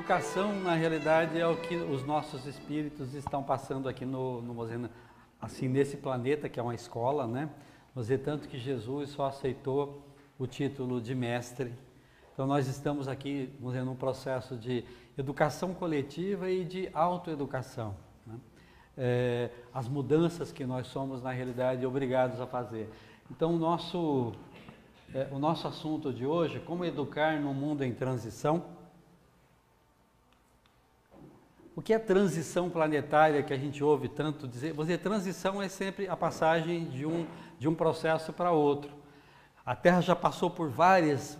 educação, na realidade, é o que os nossos espíritos estão passando aqui assim, nesse planeta, que é uma escola, né? Vamos dizer, tanto que Jesus só aceitou o título de mestre. Então nós estamos aqui, vamos dizer, num processo de educação coletiva e de autoeducação, né? As mudanças que nós somos, na realidade, obrigados a fazer. Então o nosso assunto de hoje, como educar num mundo em transição. O que é transição planetária, que a gente ouve tanto dizer? Vamos dizer, transição é sempre a passagem de um processo para outro. A Terra já passou por várias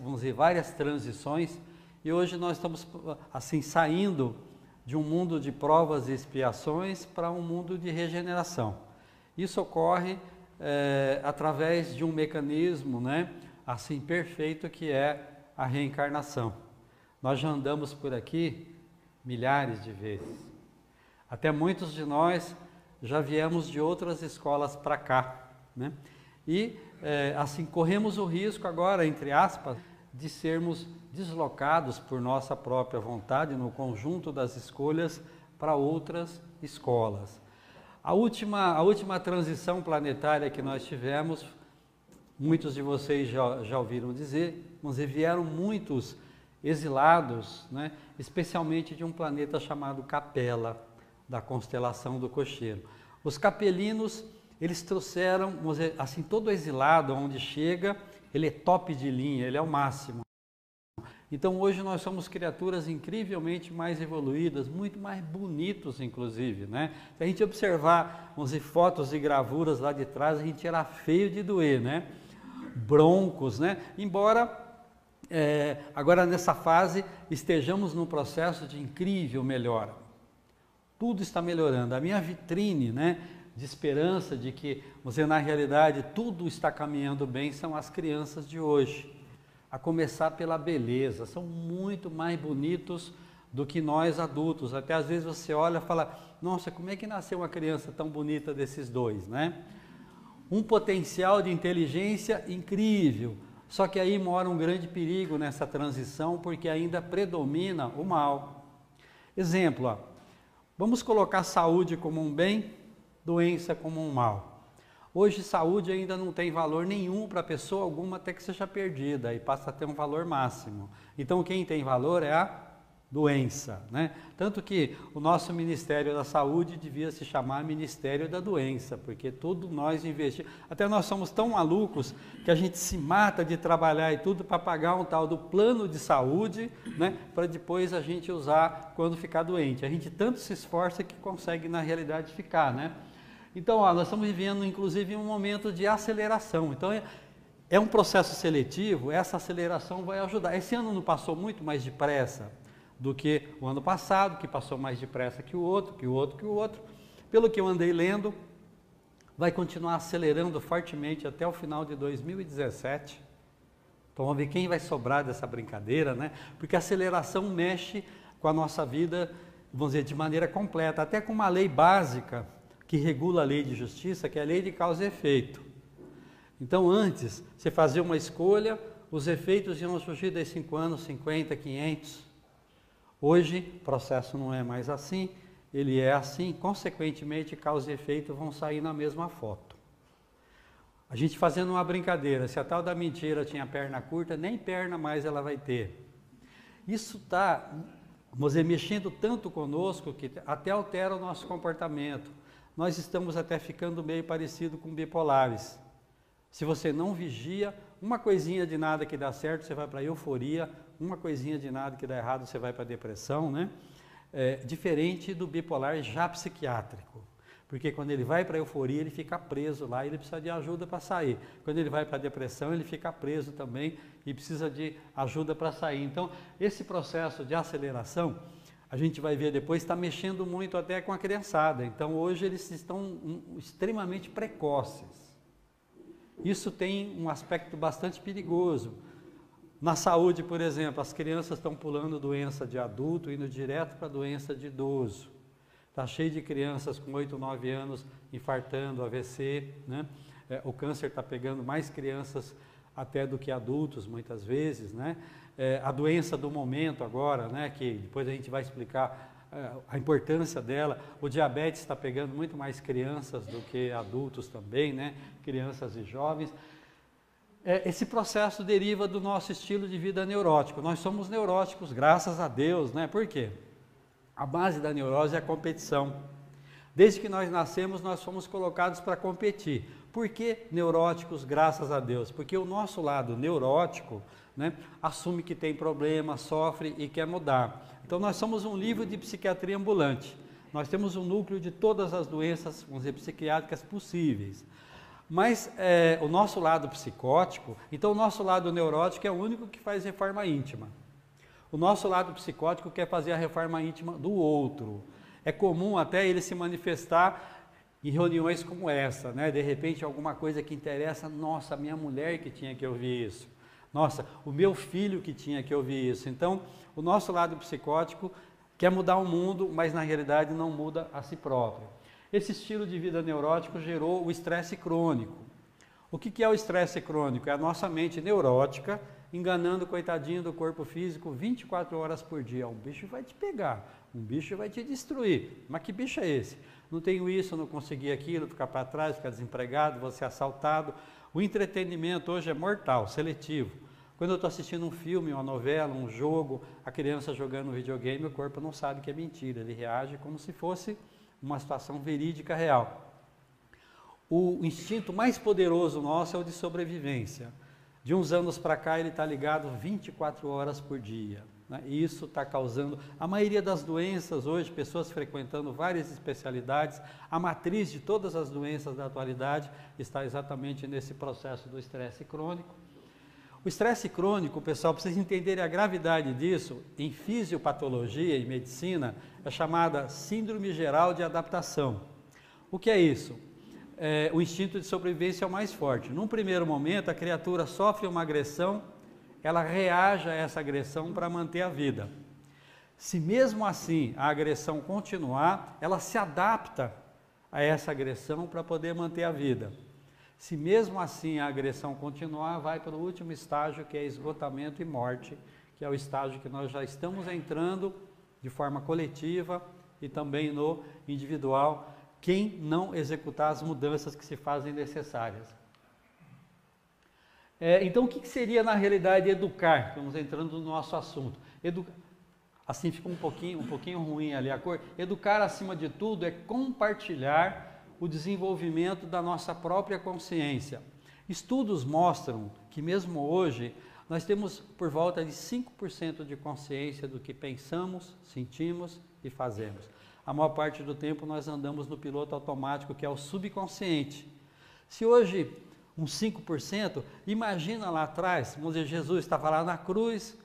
transições, e hoje nós estamos assim saindo de um mundo de provas e expiações para um mundo de regeneração. Isso ocorre através de um mecanismo, né, assim perfeito, que é a reencarnação. Nós já andamos por aqui milhares de vezes. Até muitos de nós já viemos de outras escolas para cá, né? E assim corremos o risco agora, entre aspas, de sermos deslocados por nossa própria vontade no conjunto das escolhas para outras escolas. A última transição planetária que nós tivemos, muitos de vocês já ouviram dizer, vieram muitos exilados, né, especialmente de um planeta chamado Capela, da constelação do Cocheiro. Os capelinos, eles trouxeram, vamos dizer, assim, todo exilado, onde chega, ele é top de linha, ele é o máximo. Então hoje nós somos criaturas incrivelmente mais evoluídas, muito mais bonitos, inclusive, né? Se a gente observar, vamos dizer, fotos e gravuras lá de trás, a gente era feio de doer, né? Broncos, né? Embora agora nessa fase estejamos num processo de incrível melhora. Tudo está melhorando. A minha vitrine, né, de esperança de que, na realidade, tudo está caminhando bem, são as crianças de hoje. A começar pela beleza. São muito mais bonitos do que nós adultos. Até às vezes você olha e fala, nossa, como é que nasceu uma criança tão bonita desses dois, né? Um potencial de inteligência incrível. Só que aí mora um grande perigo nessa transição, porque ainda predomina o mal. Exemplo, ó, vamos colocar saúde como um bem, doença como um mal. Hoje saúde ainda não tem valor nenhum para pessoa alguma até que seja perdida e passa a ter um valor máximo. Então quem tem valor é a doença, né? Tanto que o nosso Ministério da Saúde devia se chamar Ministério da Doença, porque tudo nós investimos, até nós somos tão malucos que a gente se mata de trabalhar e tudo para pagar um tal do plano de saúde, né, para depois a gente usar quando ficar doente. A gente tanto se esforça que consegue na realidade ficar, né? Então, nós estamos vivendo inclusive um momento de aceleração. Então, é um processo seletivo, essa aceleração vai ajudar. Esse ano não passou muito mais depressa do que o ano passado, que passou mais depressa que o outro. Pelo que eu andei lendo, vai continuar acelerando fortemente até o final de 2017. Então vamos ver quem vai sobrar dessa brincadeira, né? Porque a aceleração mexe com a nossa vida, vamos dizer, de maneira completa, até com uma lei básica que regula a lei de justiça, que é a lei de causa e efeito. Então antes, você fazia uma escolha, os efeitos iam surgir daí 5 anos, 50, 500... Hoje, o processo não é mais assim, ele é assim, consequentemente, causa e efeito vão sair na mesma foto. A gente fazendo uma brincadeira, se a tal da mentira tinha perna curta, nem perna mais ela vai ter. Isso está, vamos dizer, mexendo tanto conosco que até altera o nosso comportamento. Nós estamos até ficando meio parecido com bipolares. Se você não vigia, uma coisinha de nada que dá certo, você vai para a euforia, uma coisinha de nada que dá errado, você vai para a depressão, né? Diferente do bipolar já psiquiátrico. Porque quando ele vai para a euforia, ele fica preso lá e ele precisa de ajuda para sair. Quando ele vai para a depressão, ele fica preso também e precisa de ajuda para sair. Então, esse processo de aceleração, a gente vai ver depois, está mexendo muito até com a criançada. Então, hoje eles estão extremamente precoces. Isso tem um aspecto bastante perigoso. Na saúde, por exemplo, as crianças estão pulando doença de adulto, indo direto para a doença de idoso. Está cheio de crianças com 8, 9 anos infartando, AVC, né? O câncer está pegando mais crianças até do que adultos, muitas vezes, né? A doença do momento agora, né? Que depois a gente vai explicar a importância dela. O diabetes está pegando muito mais crianças do que adultos também, né? Crianças e jovens. Esse processo deriva do nosso estilo de vida neurótico. Nós somos neuróticos, graças a Deus, né? Por quê? A base da neurose é a competição. Desde que nós nascemos, nós fomos colocados para competir. Por que neuróticos, graças a Deus? Porque o nosso lado neurótico, né, assume que tem problema, sofre e quer mudar. Então nós somos um livro de psiquiatria ambulante. Nós temos um núcleo de todas as doenças, vamos dizer, psiquiátricas possíveis. Mas o nosso lado psicótico, então o nosso lado neurótico é o único que faz reforma íntima. O nosso lado psicótico quer fazer a reforma íntima do outro. É comum até ele se manifestar em reuniões como essa, né? De repente alguma coisa que interessa, nossa, minha mulher que tinha que ouvir isso. Nossa, o meu filho que tinha que ouvir isso. Então, o nosso lado psicótico quer mudar o mundo, mas na realidade não muda a si próprio. Esse estilo de vida neurótico gerou o estresse crônico. O que é o estresse crônico? É a nossa mente neurótica enganando o coitadinho do corpo físico 24 horas por dia. Um bicho vai te pegar, um bicho vai te destruir. Mas que bicho é esse? Não tenho isso, não consegui aquilo, ficar para trás, ficar desempregado, vou ser assaltado. O entretenimento hoje é mortal, seletivo. Quando eu estou assistindo um filme, uma novela, um jogo, a criança jogando um videogame, o corpo não sabe que é mentira, ele reage como se fosse uma situação verídica real. O instinto mais poderoso nosso é o de sobrevivência. De uns anos para cá ele está ligado 24 horas por dia. Né? E isso está causando a maioria das doenças hoje, pessoas frequentando várias especialidades, a matriz de todas as doenças da atualidade está exatamente nesse processo do estresse crônico. O estresse crônico, pessoal, para vocês entenderem a gravidade disso, em fisiopatologia e medicina, é chamada síndrome geral de adaptação. O que é isso? O instinto de sobrevivência é o mais forte. Num primeiro momento, a criatura sofre uma agressão, ela reage a essa agressão para manter a vida. Se mesmo assim a agressão continuar, ela se adapta a essa agressão para poder manter a vida. Se mesmo assim a agressão continuar, vai para o último estágio, que é esgotamento e morte, que é o estágio que nós já estamos entrando de forma coletiva e também no individual, quem não executar as mudanças que se fazem necessárias. Então, o que seria na realidade educar? Estamos entrando no nosso assunto. Assim fica um pouquinho ruim ali a cor. Educar, acima de tudo, é compartilhar o desenvolvimento da nossa própria consciência. Estudos mostram que mesmo hoje nós temos por volta de 5% de consciência do que pensamos, sentimos e fazemos. A maior parte do tempo nós andamos no piloto automático, que é o subconsciente. Se hoje uns 5%, imagina lá atrás, vamos dizer, Jesus estava lá na cruz,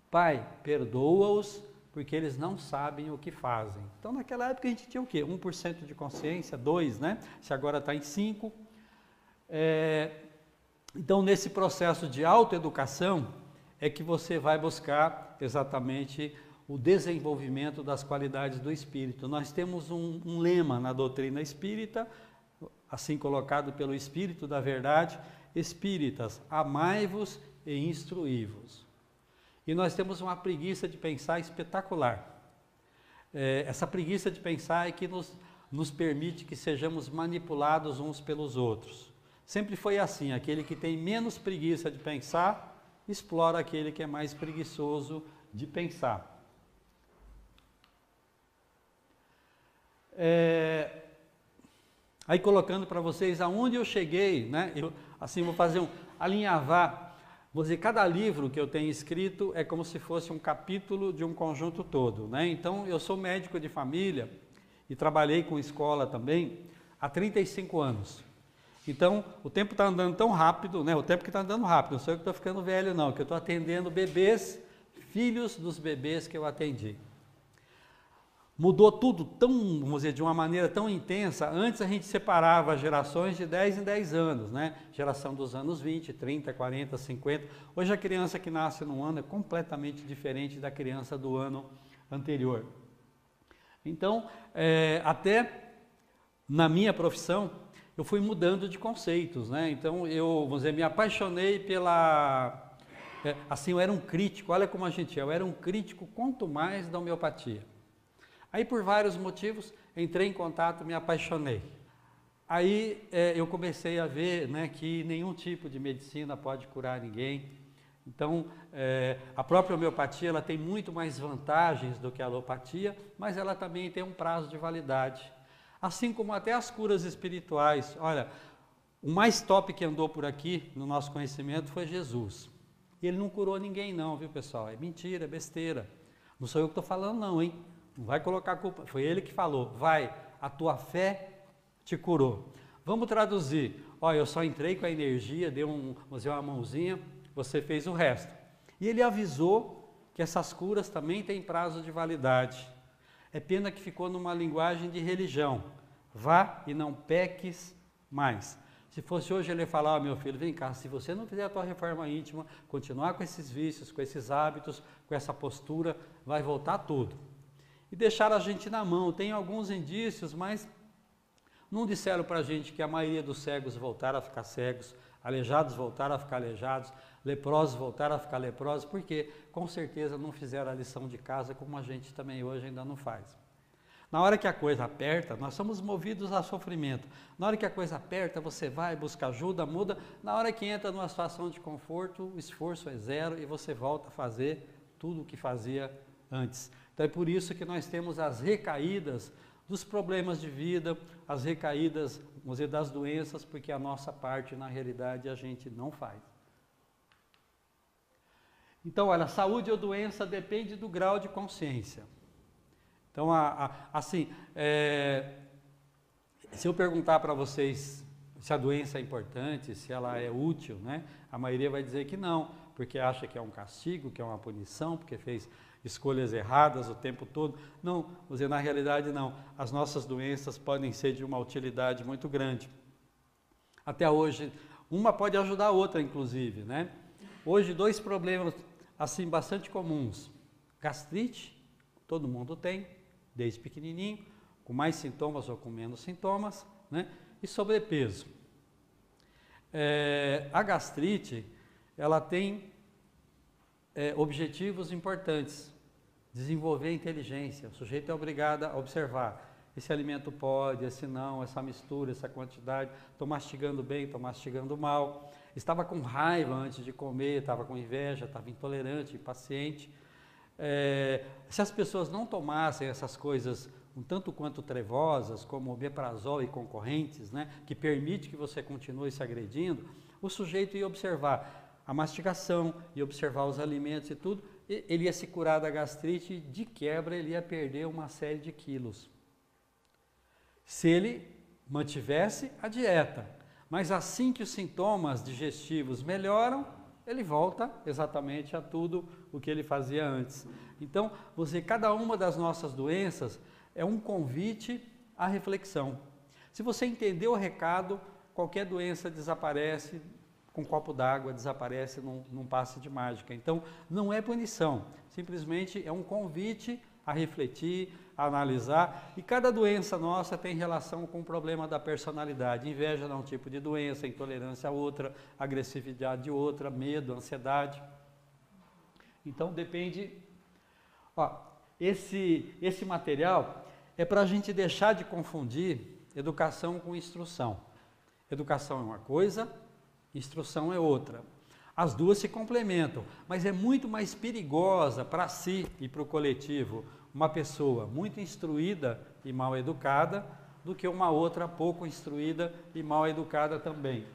Pai, perdoa-os, porque eles não sabem o que fazem. Então, naquela época, a gente tinha o quê? 1% de consciência, 2%, né? Se agora está em 5%. Então, nesse processo de autoeducação, é que você vai buscar exatamente o desenvolvimento das qualidades do espírito. Nós temos um lema na doutrina espírita, assim colocado pelo Espírito da Verdade: espíritas, amai-vos e instruí-vos. E nós temos uma preguiça de pensar espetacular. Essa preguiça de pensar é que nos permite que sejamos manipulados uns pelos outros. Sempre foi assim: aquele que tem menos preguiça de pensar, explora aquele que é mais preguiçoso de pensar. Aí colocando para vocês aonde eu cheguei, né? Assim, vou fazer alinhavar. Vou dizer, cada livro que eu tenho escrito é como se fosse um capítulo de um conjunto todo, né? Então, eu sou médico de família e trabalhei com escola também há 35 anos. Então, o tempo está andando tão rápido, né? O tempo que está andando rápido, não sou eu que estou ficando velho não, que eu estou atendendo bebês, filhos dos bebês que eu atendi. Mudou tudo tão, vamos dizer, de uma maneira tão intensa. Antes a gente separava gerações de 10 em 10 anos, né? Geração dos anos 20, 30, 40, 50. Hoje a criança que nasce num ano é completamente diferente da criança do ano anterior. Então, até na minha profissão, eu fui mudando de conceitos, né? Então eu, vamos dizer, me apaixonei pela... assim, eu era um crítico, olha como a gente é, eu era um crítico quanto mais da homeopatia. Aí por vários motivos, entrei em contato, me apaixonei. Aí eu comecei a ver, né, que nenhum tipo de medicina pode curar ninguém. Então, a própria homeopatia ela tem muito mais vantagens do que a alopatia, mas ela também tem um prazo de validade. Assim como até as curas espirituais. Olha, o mais top que andou por aqui, no nosso conhecimento, foi Jesus. E ele não curou ninguém não, viu pessoal? É mentira, é besteira. Não sou eu que estou falando não, hein? Não vai colocar a culpa. Foi ele que falou, vai, a tua fé te curou. Vamos traduzir. Olha, eu só entrei com a energia, dei uma mãozinha, você fez o resto. E ele avisou que essas curas também têm prazo de validade. É pena que ficou numa linguagem de religião. Vá e não peques mais. Se fosse hoje ele ia falar, meu filho, vem cá, se você não fizer a tua reforma íntima, continuar com esses vícios, com esses hábitos, com essa postura, vai voltar tudo. E deixar a gente na mão. Tem alguns indícios, mas não disseram para a gente que a maioria dos cegos voltaram a ficar cegos, aleijados voltaram a ficar aleijados, leprosos voltaram a ficar leprosos, porque com certeza não fizeram a lição de casa como a gente também hoje ainda não faz. Na hora que a coisa aperta, nós somos movidos a sofrimento. Na hora que a coisa aperta, você vai, busca ajuda, muda. Na hora que entra numa situação de conforto, o esforço é zero e você volta a fazer tudo o que fazia antes. Então é por isso que nós temos as recaídas dos problemas de vida, as recaídas, vamos dizer, das doenças, porque a nossa parte, na realidade, a gente não faz. Então, olha, saúde ou doença depende do grau de consciência. Então, assim, se eu perguntar para vocês se a doença é importante, se ela é útil, né? A maioria vai dizer que não, porque acha que é um castigo, que é uma punição, porque fez escolhas erradas o tempo todo. Não, vou dizer, na realidade não. As nossas doenças podem ser de uma utilidade muito grande. Até hoje, uma pode ajudar a outra, inclusive, né? Hoje, 2 problemas, assim, bastante comuns. Gastrite, todo mundo tem, desde pequenininho, com mais sintomas ou com menos sintomas, né? E sobrepeso. A gastrite, ela tem objetivos importantes. Desenvolver a inteligência. O sujeito é obrigado a observar. Esse alimento pode, esse não, essa mistura, essa quantidade. Estou mastigando bem, estou mastigando mal. Estava com raiva antes de comer, estava com inveja, estava intolerante, impaciente. Se as pessoas não tomassem essas coisas um tanto quanto trevosas, como o omeprazol e concorrentes, né, que permite que você continue se agredindo, o sujeito ia observar a mastigação, ia observar os alimentos e tudo, ele ia se curar da gastrite, de quebra ele ia perder uma série de quilos. Se ele mantivesse a dieta, mas assim que os sintomas digestivos melhoram, ele volta exatamente a tudo o que ele fazia antes. Então, cada uma das nossas doenças é um convite à reflexão. Se você entender o recado, qualquer doença desaparece com um copo d'água, desaparece num passe de mágica. Então, não é punição, simplesmente é um convite a refletir, a analisar, e cada doença nossa tem relação com o problema da personalidade. Inveja é um tipo de doença, intolerância a outra, agressividade outra, medo, ansiedade. Então, depende... Esse material é para a gente deixar de confundir educação com instrução. Educação é uma coisa, instrução é outra. As duas se complementam, mas é muito mais perigosa para si e para o coletivo uma pessoa muito instruída e mal educada do que uma outra pouco instruída e mal educada também.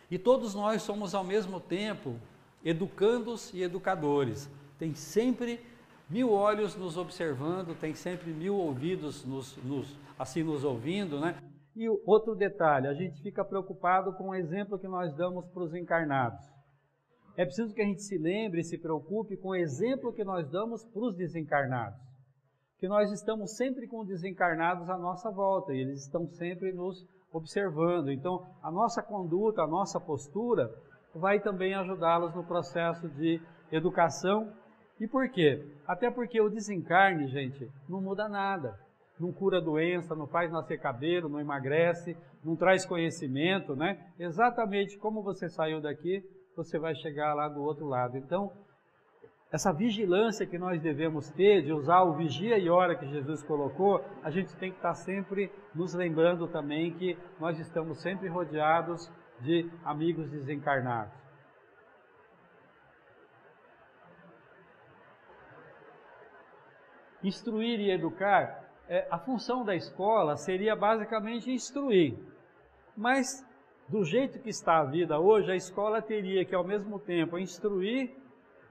E todos nós somos ao mesmo tempo educandos e educadores. Tem sempre 1000 olhos nos observando, tem sempre 1000 ouvidos nos ouvindo, né? E outro detalhe, a gente fica preocupado com o exemplo que nós damos para os encarnados. É preciso que a gente se lembre e se preocupe com o exemplo que nós damos para os desencarnados. Que nós estamos sempre com desencarnados à nossa volta e eles estão sempre nos observando. Então, a nossa conduta, a nossa postura vai também ajudá-los no processo de educação. E por quê? Até porque o desencarne, gente, não muda nada. não cura doença, não faz nascer cabelo, não emagrece, não traz conhecimento, né? Exatamente como você saiu daqui, você vai chegar lá do outro lado. Então, essa vigilância que nós devemos ter, de usar o vigia e ora que Jesus colocou, a gente tem que estar sempre nos lembrando também que nós estamos sempre rodeados de amigos desencarnados. Instruir e educar, a função da escola seria basicamente instruir, mas do jeito que está a vida hoje, a escola teria que ao mesmo tempo instruir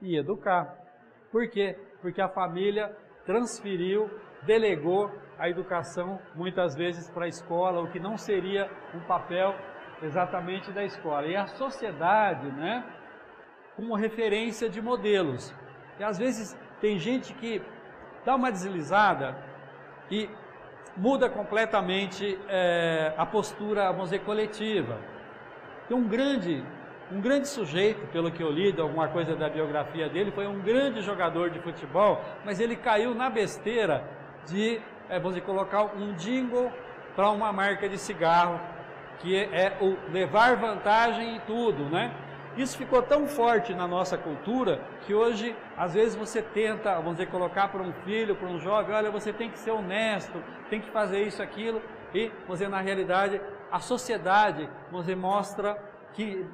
e educar. Por quê? Porque a família transferiu, delegou a educação muitas vezes para a escola, o que não seria um papel exatamente da escola. E a sociedade, né, como referência de modelos. E às vezes tem gente que dá uma deslizada e muda completamente a postura, vamos dizer, coletiva. Tem um grande sujeito, pelo que eu li, de alguma coisa da biografia dele, foi um grande jogador de futebol, mas ele caiu na besteira de, vamos dizer, colocar um jingle para uma marca de cigarro, que é o levar vantagem em tudo, né? Isso ficou tão forte na nossa cultura que hoje, às vezes, você tenta, vamos dizer, colocar para um filho, para um jovem, olha, você tem que ser honesto, tem que fazer isso, aquilo, e, vamos dizer, na realidade, a sociedade, vamos dizer, mostra que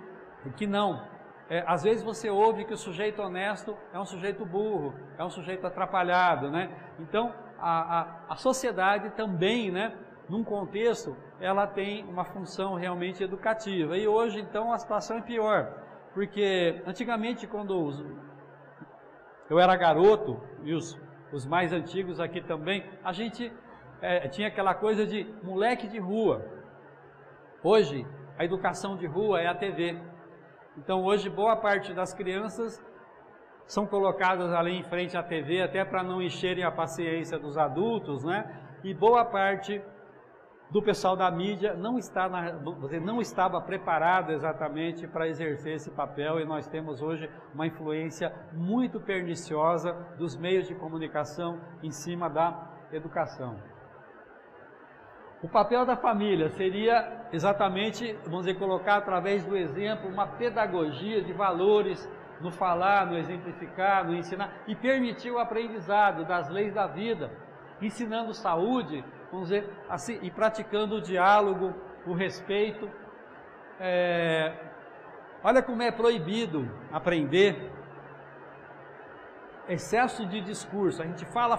não. Às vezes você ouve que o sujeito honesto é um sujeito burro, é um sujeito atrapalhado, né? Então, a sociedade também, né, num contexto, ela tem uma função realmente educativa. E hoje, então, a situação é pior. Porque antigamente, quando eu era garoto, e os mais antigos aqui também, a gente tinha aquela coisa de moleque de rua. Hoje, a educação de rua é a TV. Então, hoje, boa parte das crianças são colocadas ali em frente à TV, até para não encherem a paciência dos adultos, né? E boa parte do pessoal da mídia não estava preparado exatamente para exercer esse papel, e nós temos hoje uma influência muito perniciosa dos meios de comunicação em cima da educação. O papel da família seria exatamente, vamos dizer, colocar através do exemplo uma pedagogia de valores no falar, no exemplificar, no ensinar, e permitir o aprendizado das leis da vida, ensinando saúde, vamos dizer assim, e praticando o diálogo, o respeito. Olha como é proibido aprender. Excesso de discurso. A gente fala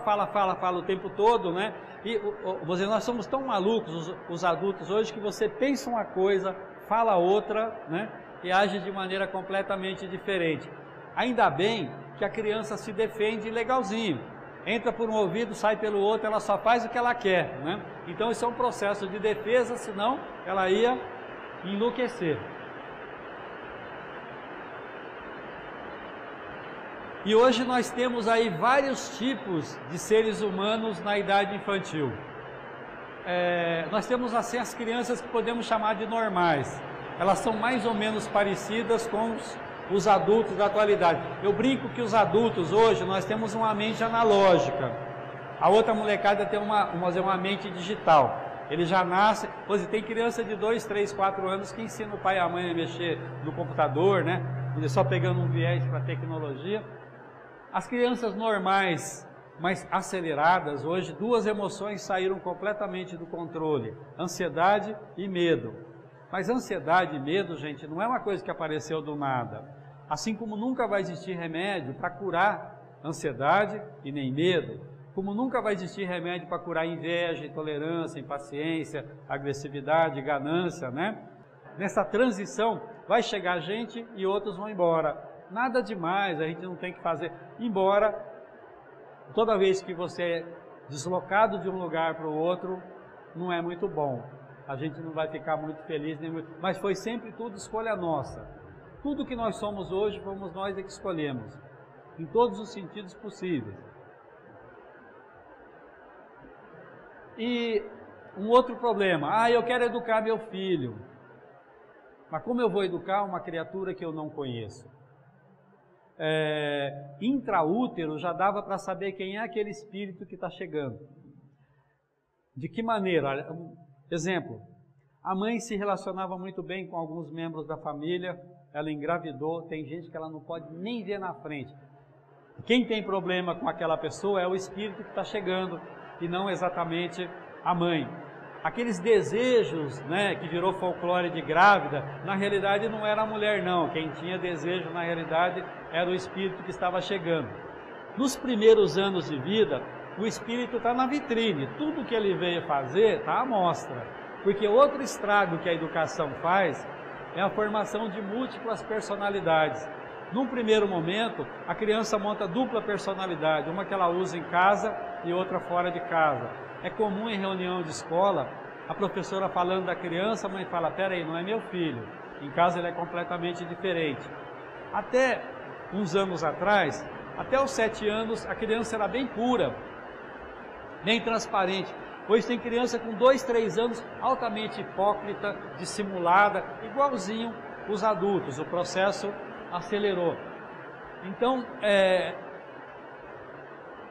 o tempo todo, né? E vamos dizer, nós somos tão malucos, os adultos hoje, que você pensa uma coisa, fala outra, né? E age de maneira completamente diferente. Ainda bem que a criança se defende legalzinho. Entra por um ouvido, sai pelo outro, ela só faz o que ela quer, né? Então isso é um processo de defesa, senão ela ia enlouquecer. E hoje nós temos aí vários tipos de seres humanos na idade infantil. Nós temos assim as crianças que podemos chamar de normais. Elas são mais ou menos parecidas com os adultos da atualidade. Eu brinco que os adultos hoje, nós temos uma mente analógica. A outra molecada tem uma mente digital. Ele já nasce, pois tem criança de 2, 3, 4 anos que ensina o pai e a mãe a mexer no computador, né? Só pegando um viés para a tecnologia. As crianças normais, mais aceleradas, hoje, duas emoções saíram completamente do controle: ansiedade e medo. Mas ansiedade e medo, gente, não é uma coisa que apareceu do nada. Assim como nunca vai existir remédio para curar ansiedade e nem medo, como nunca vai existir remédio para curar inveja, intolerância, impaciência, agressividade, ganância, né? Nessa transição vai chegar gente e outros vão embora. Nada demais, a gente não tem que fazer. Embora, toda vez que você é deslocado de um lugar para o outro, não é muito bom. A gente não vai ficar muito feliz, mas foi sempre tudo escolha nossa. Tudo que nós somos hoje, fomos nós que escolhemos, em todos os sentidos possíveis. E um outro problema: eu quero educar meu filho. Mas como eu vou educar uma criatura que eu não conheço? Intraútero já dava para saber quem é aquele espírito que está chegando. De que maneira? Olha, exemplo, a mãe se relacionava muito bem com alguns membros da família, ela engravidou, tem gente que ela não pode nem ver na frente. Quem tem problema com aquela pessoa é o espírito que está chegando e não exatamente a mãe. Aqueles desejos, né, que virou folclore de grávida, na realidade não era a mulher não, quem tinha desejo na realidade era o espírito que estava chegando. Nos primeiros anos de vida, o espírito está na vitrine, tudo que ele veio fazer está à mostra, porque outro estrago que a educação faz é a formação de múltiplas personalidades. Num primeiro momento, a criança monta dupla personalidade, uma que ela usa em casa e outra fora de casa. É comum em reunião de escola, a professora falando da criança, a mãe fala, peraí, não é meu filho, em casa ele é completamente diferente. Até uns anos atrás, até os 7 anos, a criança era bem pura, bem transparente. Hoje tem criança com 2, 3 anos, altamente hipócrita, dissimulada, igualzinho os adultos, o processo acelerou. Então,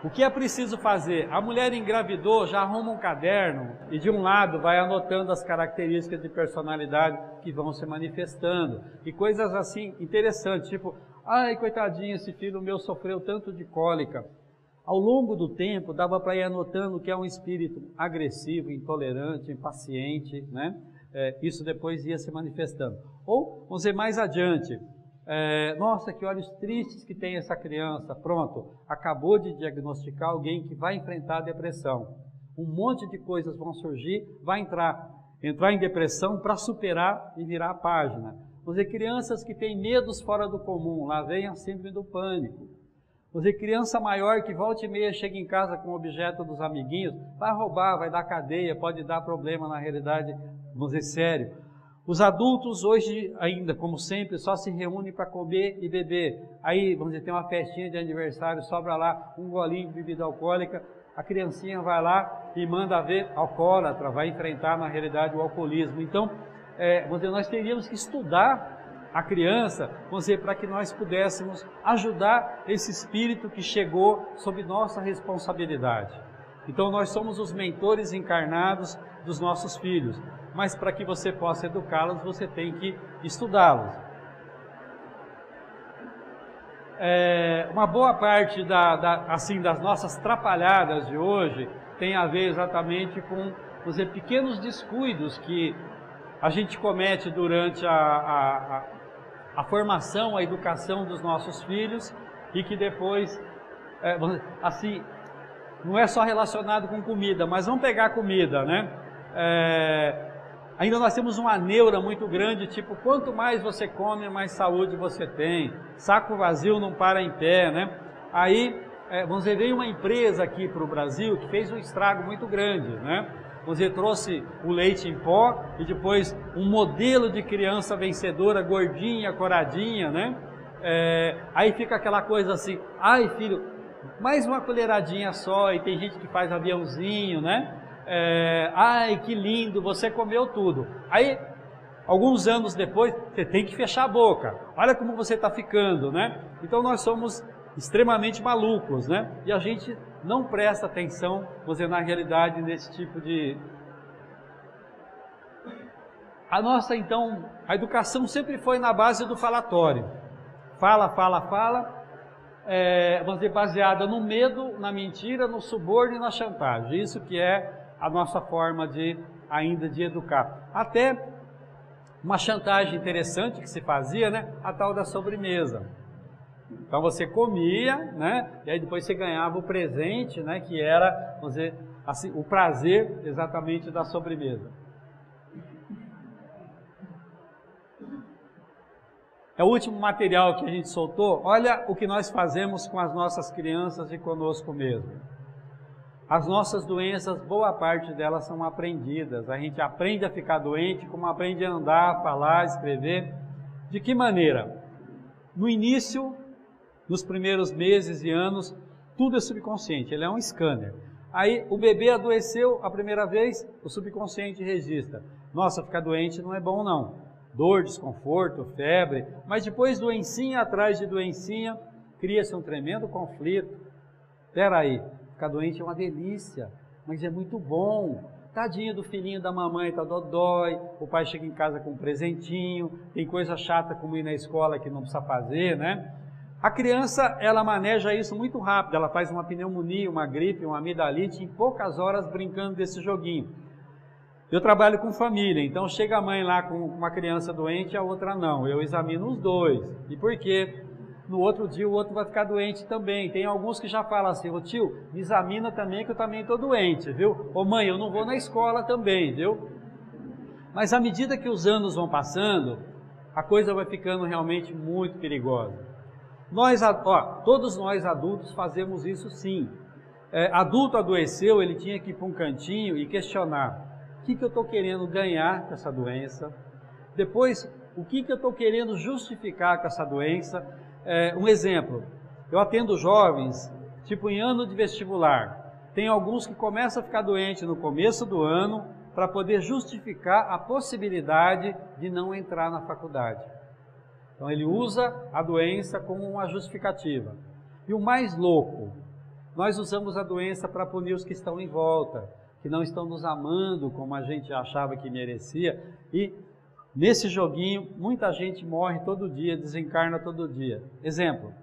o que é preciso fazer? A mulher engravidou, já arruma um caderno e de um lado vai anotando as características de personalidade que vão se manifestando. E coisas assim interessantes, tipo, ai, coitadinho, esse filho meu sofreu tanto de cólica. Ao longo do tempo, dava para ir anotando que é um espírito agressivo, intolerante, impaciente, né? Isso depois ia se manifestando. Ou, vamos dizer, mais adiante, nossa, que olhos tristes que tem essa criança. Pronto, acabou de diagnosticar alguém que vai enfrentar a depressão. Um monte de coisas vão surgir, vai entrar em depressão para superar e virar a página. Vamos dizer, crianças que têm medos fora do comum, lá vem a síndrome do pânico. Vamos dizer, criança maior que volta e meia chega em casa com o objeto dos amiguinhos, vai roubar, vai dar cadeia, pode dar problema na realidade, vamos dizer, sério. Os adultos hoje ainda, como sempre, só se reúnem para comer e beber. Aí, vamos dizer, tem uma festinha de aniversário, sobra lá um golinho de bebida alcoólica, a criancinha vai lá e manda ver alcoólatra, vai enfrentar na realidade o alcoolismo. Então, vamos dizer, nós teríamos que estudar a criança, vamos dizer, para que nós pudéssemos ajudar esse espírito que chegou sob nossa responsabilidade. Então nós somos os mentores encarnados dos nossos filhos, mas para que você possa educá-los, você tem que estudá-los. Uma boa parte das nossas trapalhadas de hoje tem a ver exatamente com, vamos dizer, pequenos descuidos que a gente comete durante a formação, a educação dos nossos filhos e que depois, assim, não é só relacionado com comida, mas vamos pegar comida, né? Ainda nós temos uma neura muito grande, tipo, quanto mais você come, mais saúde você tem. Saco vazio não para em pé, né? Aí, vamos dizer, veio uma empresa aqui para o Brasil que fez um estrago muito grande, né? Você trouxe o leite em pó e depois um modelo de criança vencedora, gordinha, coradinha, né? Aí fica aquela coisa assim, ai filho, mais uma colheradinha só, e tem gente que faz aviãozinho, né? Ai que lindo, você comeu tudo. Aí, alguns anos depois, você tem que fechar a boca, olha como você está ficando, né? Então nós somos extremamente malucos, né? E a gente não presta atenção, vamos dizer, na realidade, nesse tipo de... Então, a educação sempre foi na base do falatório. Fala, fala, fala, vamos dizer, baseada no medo, na mentira, no suborno e na chantagem. Isso que é a nossa forma ainda de educar. Até uma chantagem interessante que se fazia, né? A tal da sobremesa. Então você comia, né? E aí depois você ganhava o presente, né? Que era, vamos dizer, assim, o prazer exatamente da sobremesa. É o último material que a gente soltou. Olha o que nós fazemos com as nossas crianças e conosco mesmo. As nossas doenças, boa parte delas são aprendidas. A gente aprende a ficar doente, como aprende a andar, falar, escrever. De que maneira? No início, nos primeiros meses e anos, tudo é subconsciente, ele é um scanner. Aí o bebê adoeceu a primeira vez, o subconsciente registra. Nossa, ficar doente não é bom não. Dor, desconforto, febre, mas depois doencinha atrás de doencinha, cria-se um tremendo conflito. Espera aí, ficar doente é uma delícia. mas é muito bom. Tadinho do filhinho da mamãe, tá dodói, o pai chega em casa com um presentinho, tem coisa chata como ir na escola que não precisa fazer, né? A criança, ela maneja isso muito rápido, ela faz uma pneumonia, uma gripe, uma amidalite em poucas horas brincando desse joguinho. Eu trabalho com família, então chega a mãe lá com uma criança doente e a outra não, eu examino os dois. E por quê? No outro dia o outro vai ficar doente também. Tem alguns que já falam assim, ô tio, me examina também que eu também estou doente, viu? Ô mãe, eu não vou na escola também, viu? Mas à medida que os anos vão passando, a coisa vai ficando realmente muito perigosa. Todos nós adultos fazemos isso sim. Adulto adoeceu, ele tinha que ir para um cantinho e questionar, o que eu estou querendo ganhar com essa doença? Depois, o que eu estou querendo justificar com essa doença? Um exemplo, eu atendo jovens, tipo em ano de vestibular. Tem alguns que começam a ficar doentes no começo do ano para poder justificar a possibilidade de não entrar na faculdade. Então ele usa a doença como uma justificativa. E o mais louco, nós usamos a doença para punir os que estão em volta, que não estão nos amando como a gente achava que merecia. E nesse joguinho, muita gente morre todo dia, desencarna todo dia. Exemplo,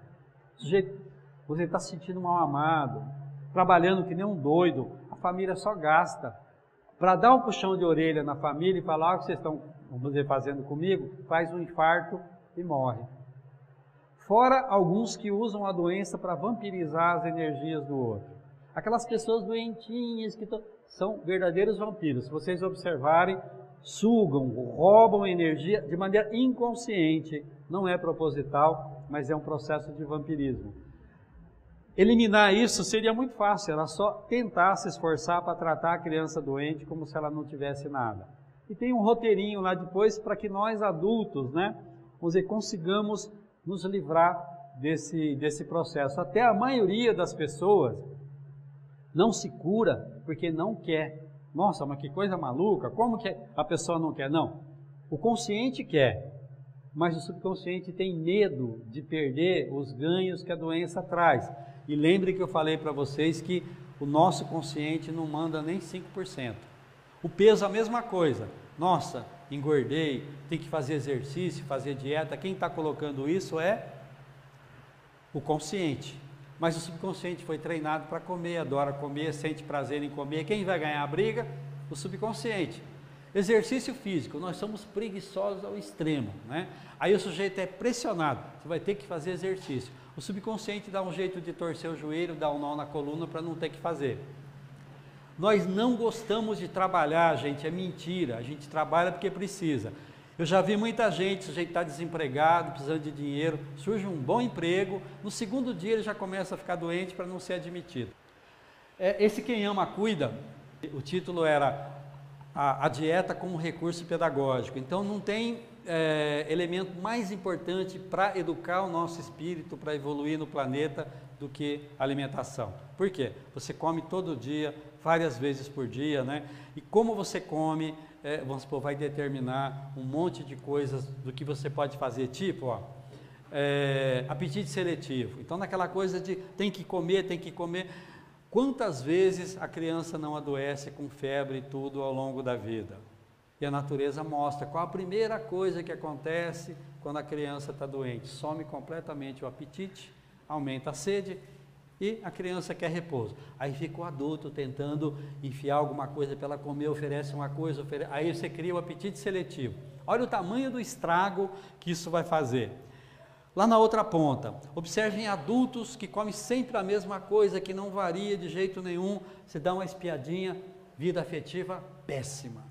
você está se sentindo mal amado, trabalhando que nem um doido, a família só gasta. Para dar um puxão de orelha na família e falar o que vocês estão, vamos dizer, fazendo comigo, faz um infarto e morre. Fora alguns que usam a doença para vampirizar as energias do outro. Aquelas pessoas doentinhas que são verdadeiros vampiros. Se vocês observarem, sugam, roubam energia de maneira inconsciente. Não é proposital, mas é um processo de vampirismo. Eliminar isso seria muito fácil, era só tentar se esforçar para tratar a criança doente como se ela não tivesse nada. E tem um roteirinho lá depois para que nós adultos, né, vamos dizer, consigamos nos livrar desse processo. Até a maioria das pessoas não se cura porque não quer. Nossa, mas que coisa maluca, como que a pessoa não quer? Não, o consciente quer, mas o subconsciente tem medo de perder os ganhos que a doença traz. E lembre que eu falei para vocês que o nosso consciente não manda nem 5%. O peso é a mesma coisa. Nossa, engordei, tem que fazer exercício, fazer dieta. Quem está colocando isso é o consciente. Mas o subconsciente foi treinado para comer, adora comer, sente prazer em comer. Quem vai ganhar a briga? O subconsciente. Exercício físico, nós somos preguiçosos ao extremo, né? Aí o sujeito é pressionado, você vai ter que fazer exercício. O subconsciente dá um jeito de torcer o joelho, dá um nó na coluna para não ter que fazer. Nós não gostamos de trabalhar, gente, é mentira. A gente trabalha porque precisa. Eu já vi muita gente, o sujeito está desempregado, precisando de dinheiro, surge um bom emprego, no segundo dia ele já começa a ficar doente para não ser admitido. Esse Quem Ama Cuida, o título era a dieta como recurso pedagógico. Então não tem elemento mais importante para educar o nosso espírito, para evoluir no planeta, do que alimentação. Por quê? Você come todo dia, várias vezes por dia, né? E como você come, vamos supor, vai determinar um monte de coisas do que você pode fazer, tipo, apetite seletivo. Então naquela coisa de tem que comer, quantas vezes a criança não adoece com febre e tudo ao longo da vida? E a natureza mostra qual a primeira coisa que acontece quando a criança está doente. Some completamente o apetite, aumenta a sede e a criança quer repouso. Aí fica o adulto tentando enfiar alguma coisa para ela comer, oferece uma coisa, aí você cria o apetite seletivo. Olha o tamanho do estrago que isso vai fazer. Lá na outra ponta, observem adultos que comem sempre a mesma coisa, que não varia de jeito nenhum. Você dá uma espiadinha, vida afetiva péssima,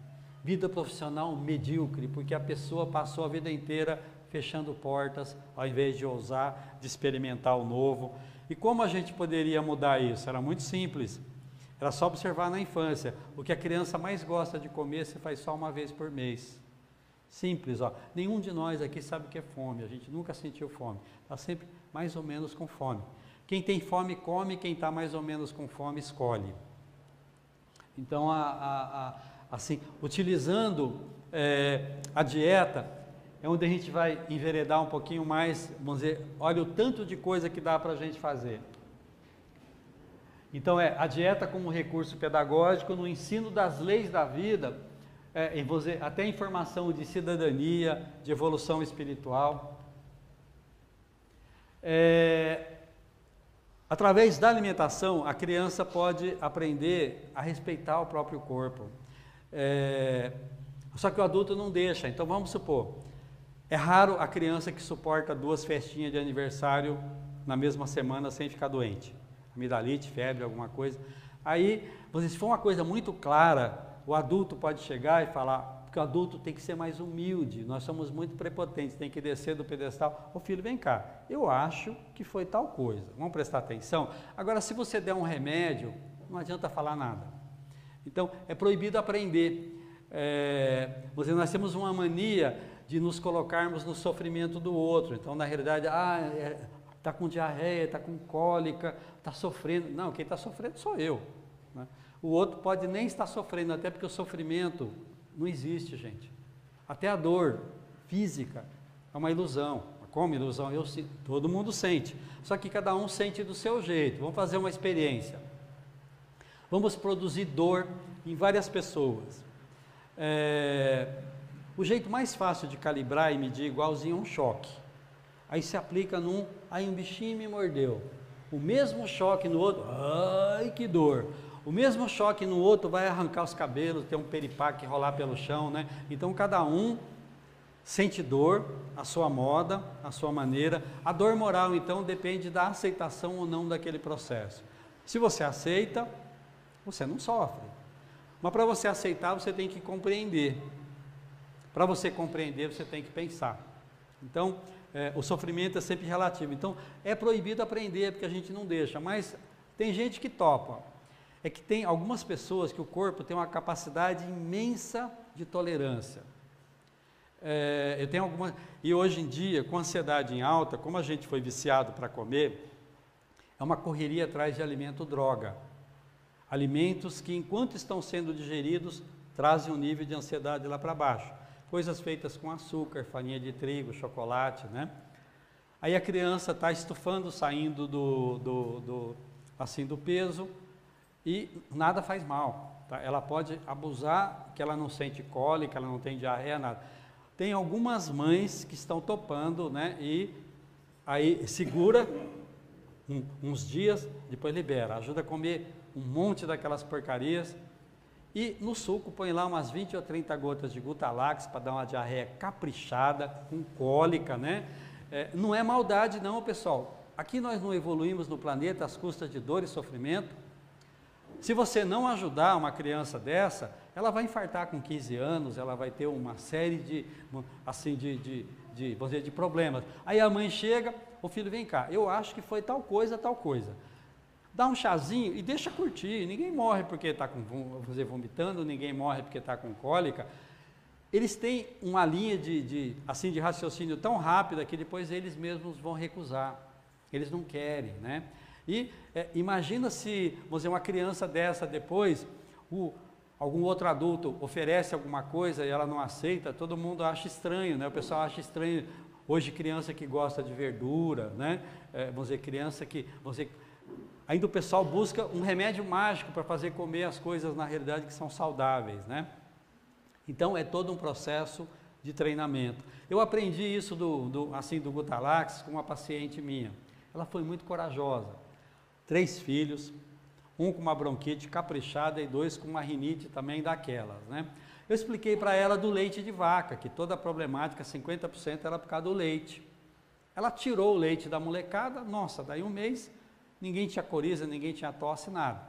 vida profissional medíocre, porque a pessoa passou a vida inteira fechando portas, ao invés de ousar, de experimentar o novo. E como a gente poderia mudar isso? Era muito simples, era só observar na infância. O que a criança mais gosta de comer, você faz só uma vez por mês. Simples, ó. Nenhum de nós aqui sabe o que é fome, a gente nunca sentiu fome, está sempre mais ou menos com fome. Quem tem fome come, quem está mais ou menos com fome escolhe. Então, assim, utilizando a dieta, é onde a gente vai enveredar um pouquinho mais, vamos dizer, olha o tanto de coisa que dá para a gente fazer. Então a dieta como recurso pedagógico no ensino das leis da vida, até informação de cidadania, de evolução espiritual. Através da alimentação, a criança pode aprender a respeitar o próprio corpo. Só que o adulto não deixa. Então vamos supor, é raro a criança que suporta 2 festinhas de aniversário na mesma semana sem ficar doente. Amidalite, febre, alguma coisa. Aí, se for uma coisa muito clara, o adulto pode chegar e falar, porque o adulto tem que ser mais humilde, nós somos muito prepotentes, tem que descer do pedestal. Ô filho, vem cá, eu acho que foi tal coisa, vamos prestar atenção? Agora, se você der um remédio, não adianta falar nada. Então, é proibido aprender. Nós temos uma mania de nos colocarmos no sofrimento do outro. Então, na realidade, está com diarreia, está com cólica, está sofrendo. Não, quem está sofrendo sou eu, né? O outro pode nem estar sofrendo, até porque o sofrimento não existe, gente. Até a dor física é uma ilusão. Como ilusão? Todo mundo sente. Só que cada um sente do seu jeito. Vamos fazer uma experiência. Vamos produzir dor em várias pessoas. O jeito mais fácil de calibrar e medir igualzinho a um choque. Aí se aplica aí um bichinho me mordeu. O mesmo choque no outro, ai que dor. O mesmo choque no outro vai arrancar os cabelos, ter um peripaque rolar pelo chão, né? Então cada um sente dor, a sua moda, a sua maneira. A dor moral, então, depende da aceitação ou não daquele processo. Se você aceita, você não sofre. Mas para você aceitar, você tem que compreender. Para você compreender, você tem que pensar. Então, o sofrimento é sempre relativo. Então, é proibido aprender, porque a gente não deixa. Mas tem gente que topa. É que tem algumas pessoas que o corpo tem uma capacidade imensa de tolerância. Eu tenho algumas... E hoje em dia, com ansiedade em alta, como a gente foi viciado para comer, é uma correria atrás de alimento droga. Alimentos que, enquanto estão sendo digeridos, trazem um nível de ansiedade lá para baixo. Coisas feitas com açúcar, farinha de trigo, chocolate, né? Aí a criança está estufando, saindo do peso e nada faz mal, tá? Ela pode abusar, que ela não sente cólica, ela não tem diarreia, nada. Tem algumas mães que estão topando, né? E aí segura uns dias, depois libera, ajuda a comer um monte daquelas porcarias. E no suco põe lá umas 20 ou 30 gotas de Gutalax para dar uma diarreia caprichada, com cólica, né? Não é maldade não, pessoal. Aqui nós não evoluímos no planeta às custas de dor e sofrimento. Se você não ajudar uma criança dessa, ela vai infartar com 15 anos, ela vai ter uma série de problemas. Aí a mãe chega, o filho, vem cá, eu acho que foi tal coisa. Dá um chazinho e deixa curtir. Ninguém morre porque está vomitando, ninguém morre porque está com cólica. Eles têm uma linha de raciocínio tão rápida que depois eles mesmos vão recusar. Eles não querem, né? E imagina se, uma criança dessa depois, algum outro adulto oferece alguma coisa e ela não aceita, todo mundo acha estranho, né? O pessoal acha estranho. Hoje criança que gosta de verdura, né? Criança que... Ainda o pessoal busca um remédio mágico para fazer comer as coisas, na realidade, que são saudáveis, né? Então, é todo um processo de treinamento. Eu aprendi isso do Gutalax com uma paciente minha. Ela foi muito corajosa. 3 filhos, um com uma bronquite caprichada e 2 com uma rinite também daquelas, né? Eu expliquei para ela do leite de vaca, que toda a problemática, 50% era por causa do leite. Ela tirou o leite da molecada, nossa, daí um mês... Ninguém tinha coriza, ninguém tinha tosse, nada.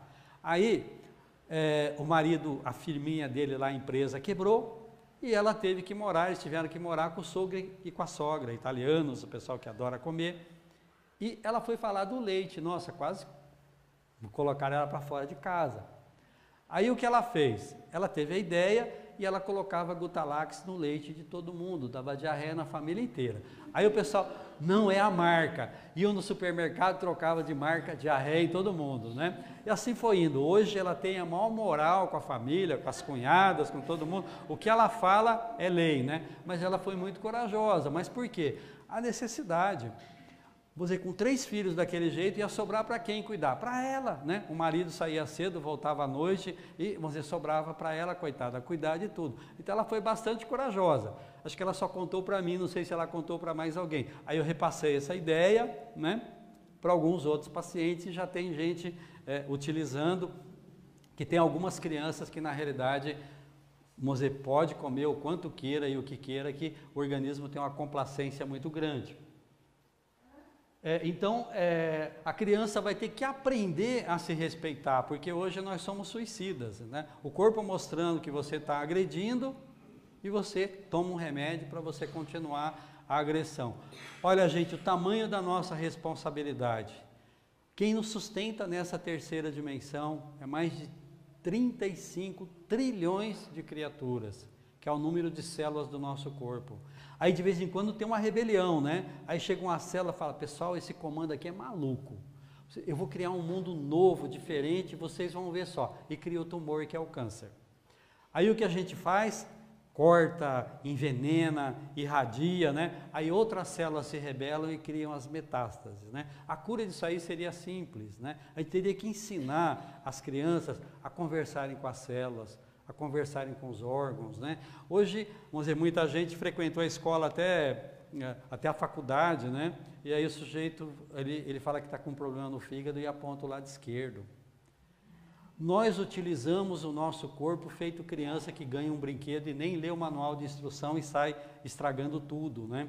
Aí, o marido, a firminha dele lá, a empresa, quebrou e ela teve que morar, eles tiveram que morar com o sogro e com a sogra, italianos, o pessoal que adora comer. E ela foi falar do leite, nossa, quase colocaram ela para fora de casa. Aí o que ela fez? Ela teve a ideia e ela colocava Gutalax no leite de todo mundo, dava diarreia na família inteira. Aí o pessoal, não é a marca, iam no supermercado, trocava de marca, diarreia em todo mundo, né? E assim foi indo. Hoje ela tem a maior moral com a família, com as cunhadas, com todo mundo. O que ela fala é lei, né? Mas ela foi muito corajosa. Mas por quê? A necessidade. você com 3 filhos daquele jeito, ia sobrar para quem cuidar? Para ela, né? O marido saía cedo, voltava à noite e você sobrava para ela, coitada, cuidar de tudo. Então ela foi bastante corajosa. Acho que ela só contou para mim, não sei se ela contou para mais alguém. Aí eu repassei essa ideia, né, para alguns outros pacientes e já tem gente utilizando, que tem algumas crianças que na realidade você pode comer o quanto queira e o que queira, que o organismo tem uma complacência muito grande. Então, a criança vai ter que aprender a se respeitar, porque hoje nós somos suicidas, né? O corpo mostrando que você está agredindo e você toma um remédio para você continuar a agressão. Olha, gente, o tamanho da nossa responsabilidade. Quem nos sustenta nessa terceira dimensão é mais de 35 trilhões de criaturas, que é o número de células do nosso corpo. Aí de vez em quando tem uma rebelião, né? Aí chega uma célula e fala, pessoal, esse comando aqui é maluco. Eu vou criar um mundo novo, diferente, vocês vão ver só. E cria o tumor, que é o câncer. Aí o que a gente faz? Corta, envenena, irradia, né? Aí outras células se rebelam e criam as metástases, né? A cura disso aí seria simples, né? A gente teria que ensinar as crianças a conversarem com as células, a conversarem com os órgãos, né? Hoje, vamos dizer, muita gente frequentou a escola até a faculdade, né? E aí o sujeito, ele fala que está com um problema no fígado e aponta o lado esquerdo. Nós utilizamos o nosso corpo feito criança que ganha um brinquedo e nem lê o manual de instrução e sai estragando tudo, né?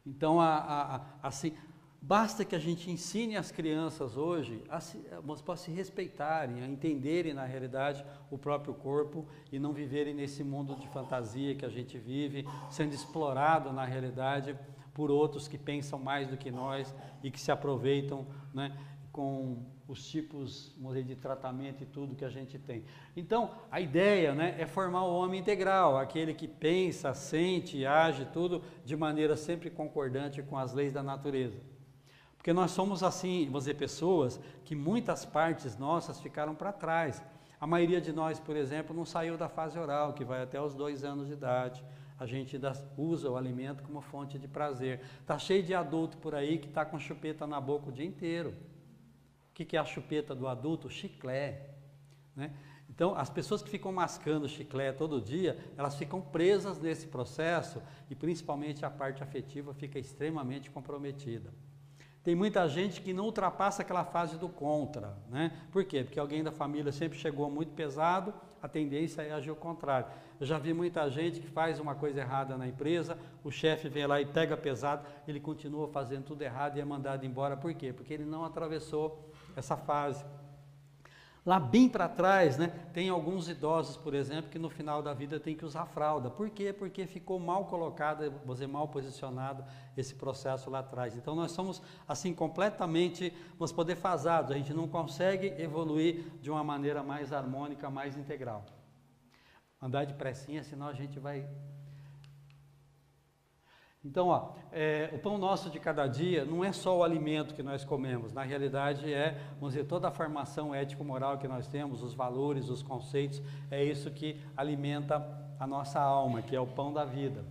Então, assim, basta que a gente ensine as crianças hoje a se respeitarem, a entenderem na realidade o próprio corpo e não viverem nesse mundo de fantasia que a gente vive, sendo explorado na realidade por outros que pensam mais do que nós e que se aproveitam, né, com os tipos, vamos dizer, de tratamento e tudo que a gente tem. Então, a ideia, né, é formar o homem integral, aquele que pensa, sente e age tudo de maneira sempre concordante com as leis da natureza. Porque nós somos assim, vamos dizer, pessoas que muitas partes nossas ficaram para trás. A maioria de nós, por exemplo, não saiu da fase oral, que vai até os 2 anos de idade. A gente ainda usa o alimento como fonte de prazer. Está cheio de adulto por aí que está com chupeta na boca o dia inteiro. O que é a chupeta do adulto? Chiclete, né? Então, as pessoas que ficam mascando chiclete todo dia, elas ficam presas nesse processo e principalmente a parte afetiva fica extremamente comprometida. Tem muita gente que não ultrapassa aquela fase do contra, né? Por quê? Porque alguém da família sempre chegou muito pesado, a tendência é agir ao contrário. Eu já vi muita gente que faz uma coisa errada na empresa, o chefe vem lá e pega pesado, ele continua fazendo tudo errado e é mandado embora. Por quê? Porque ele não atravessou essa fase. Lá bem para trás, né, tem alguns idosos, por exemplo, que no final da vida tem que usar fralda. Por quê? Porque ficou mal colocado, você mal posicionado esse processo lá atrás. Então nós somos assim completamente, vamos poder fasados, a gente não consegue evoluir de uma maneira mais harmônica, mais integral. Andar depressinha, senão a gente vai... Então, o pão nosso de cada dia não é só o alimento que nós comemos, na realidade vamos dizer, toda a formação ético-moral que nós temos, os valores, os conceitos, é isso que alimenta a nossa alma, que é o pão da vida.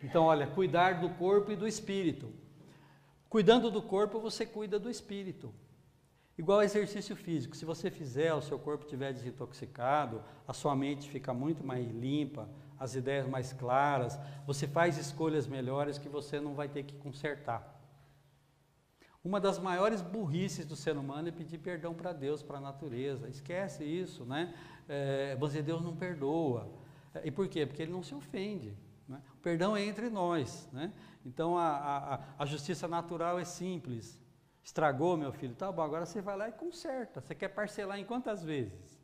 Então, olha, cuidar do corpo e do espírito. Cuidando do corpo, você cuida do espírito. Igual exercício físico, se você fizer, o seu corpo estiver desintoxicado, a sua mente fica muito mais limpa, as ideias mais claras, você faz escolhas melhores que você não vai ter que consertar. Uma das maiores burrices do ser humano é pedir perdão para Deus, para a natureza. Esquece isso, né? Você, Deus não perdoa. E por quê? Porque Ele não se ofende, né? O perdão é entre nós, né? Então a justiça natural é simples. Estragou, meu filho? Tá bom, agora você vai lá e conserta. Você quer parcelar em quantas vezes?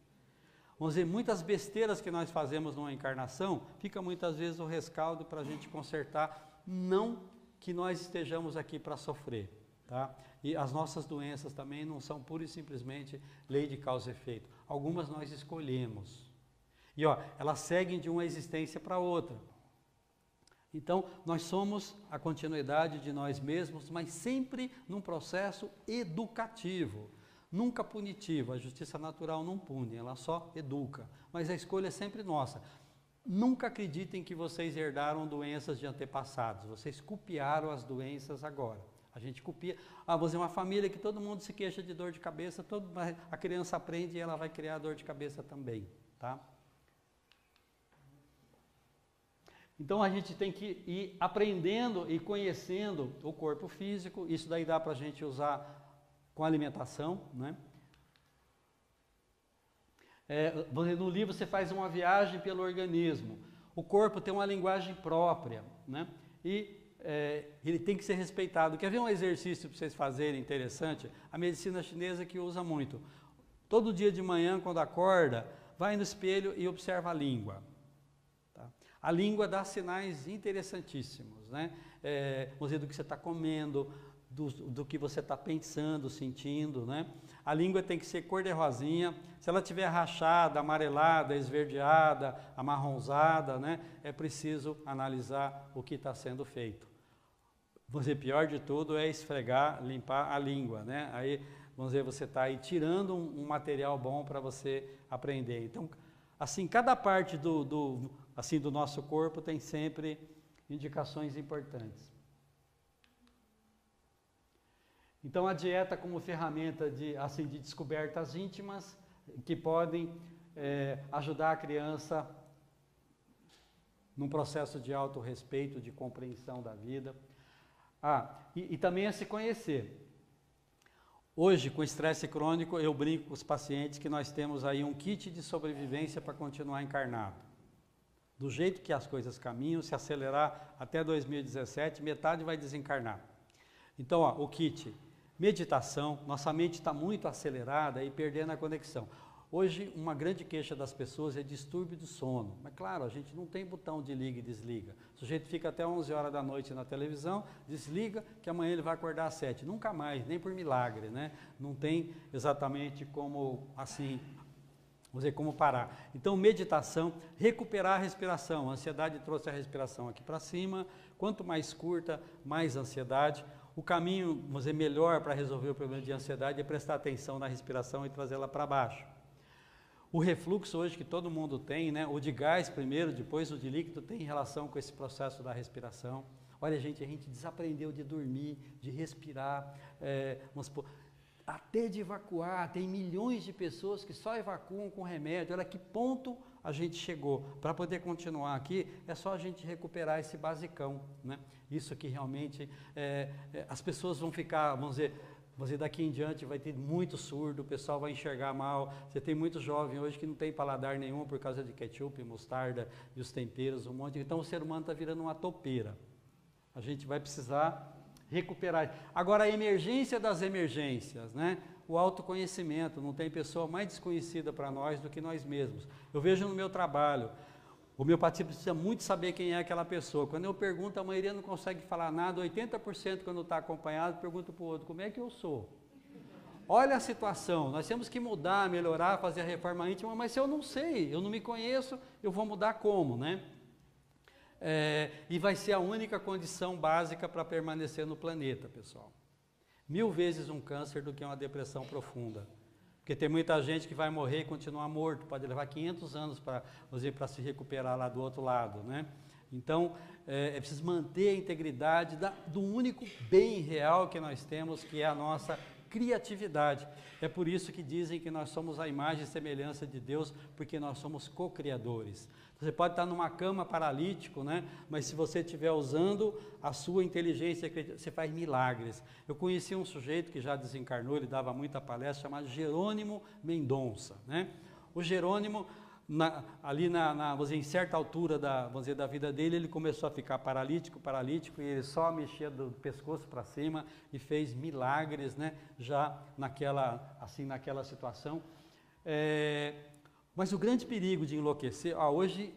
Vamos dizer, muitas besteiras que nós fazemos numa encarnação, fica muitas vezes o rescaldo para a gente consertar, não que nós estejamos aqui para sofrer, tá? E as nossas doenças também não são pura e simplesmente lei de causa e efeito. Algumas nós escolhemos. E elas seguem de uma existência para outra. Então, nós somos a continuidade de nós mesmos, mas sempre num processo educativo. Nunca punitivo, a justiça natural não pune, ela só educa, mas a escolha é sempre nossa. Nunca acreditem que vocês herdaram doenças de antepassados, vocês copiaram as doenças agora. A gente copia, você é uma família que todo mundo se queixa de dor de cabeça, a criança aprende e ela vai criar dor de cabeça também, tá? Então a gente tem que ir aprendendo e conhecendo o corpo físico, isso daí dá para a gente usar com alimentação, né? No livro você faz uma viagem pelo organismo, o corpo tem uma linguagem própria, né? E ele tem que ser respeitado. Quer ver um exercício para vocês fazerem interessante? A medicina chinesa que usa muito. Todo dia de manhã, quando acorda, vai no espelho e observa a língua. Tá? A língua dá sinais interessantíssimos, né? Vamos dizer, do que você está comendo, do que você está pensando, sentindo, né? A língua tem que ser cor-de-rosinha. Se ela estiver rachada, amarelada, esverdeada, amarronzada, né? É preciso analisar o que está sendo feito. Vamos dizer, pior de tudo é esfregar, limpar a língua, né? Aí, vamos dizer, você está aí tirando um material bom para você aprender. Então, assim, cada parte do nosso corpo tem sempre indicações importantes. Então, a dieta como ferramenta de descobertas íntimas que podem ajudar a criança num processo de autorrespeito, de compreensão da vida. E também a se conhecer. Hoje, com estresse crônico, eu brinco com os pacientes que nós temos aí um kit de sobrevivência para continuar encarnado. Do jeito que as coisas caminham, se acelerar até 2017, metade vai desencarnar. Então, o kit, meditação, nossa mente está muito acelerada e perdendo a conexão. Hoje, uma grande queixa das pessoas é distúrbio do sono. Mas, claro, a gente não tem botão de liga e desliga. O sujeito fica até 11 horas da noite na televisão, desliga, que amanhã ele vai acordar às 7. Nunca mais, nem por milagre, né? Não tem exatamente como, assim, vamos dizer, como parar. Então, meditação, recuperar a respiração. A ansiedade trouxe a respiração aqui para cima. Quanto mais curta, mais ansiedade. O caminho, vamos dizer, melhor para resolver o problema de ansiedade é prestar atenção na respiração e trazê-la para baixo. O refluxo hoje que todo mundo tem, né? O de gás primeiro, depois o de líquido, tem relação com esse processo da respiração. Olha, gente, a gente desaprendeu de dormir, de respirar, vamos supor, até de evacuar. Tem milhões de pessoas que só evacuam com remédio. Olha que ponto a gente chegou. Para poder continuar aqui, é só a gente recuperar esse basicão, né? Isso que realmente as pessoas vão ficar, vamos dizer, daqui em diante vai ter muito surdo, o pessoal vai enxergar mal. Você tem muito jovem hoje que não tem paladar nenhum por causa de ketchup, mostarda e os temperos, um monte. Então o ser humano está virando uma topeira. A gente vai precisar recuperar. Agora a emergência das emergências, né? O autoconhecimento, não tem pessoa mais desconhecida para nós do que nós mesmos. Eu vejo no meu trabalho, o homeopatia precisa muito saber quem é aquela pessoa. Quando eu pergunto, a maioria não consegue falar nada, 80% quando está acompanhado, pergunta para o outro, como é que eu sou? Olha a situação, nós temos que mudar, melhorar, fazer a reforma íntima, mas se eu não sei, eu não me conheço, eu vou mudar como, né? E vai ser a única condição básica para permanecer no planeta, pessoal. 1000 vezes um câncer do que uma depressão profunda. Porque tem muita gente que vai morrer e continuar morto, pode levar 500 anos para se recuperar lá do outro lado, né? Então, é preciso manter a integridade do único bem real que nós temos, que é a nossa criatividade. É por isso que dizem que nós somos a imagem e semelhança de Deus, porque nós somos co-criadores. Você pode estar numa cama paralítico, né? Mas se você estiver usando a sua inteligência, você faz milagres. Eu conheci um sujeito que já desencarnou, ele dava muita palestra, chamado Jerônimo Mendonça, né? O Jerônimo, vamos dizer, em certa altura da vida dele, ele começou a ficar paralítico, e ele só mexia do pescoço para cima e fez milagres, né? Já naquela situação. Mas o grande perigo de enlouquecer, hoje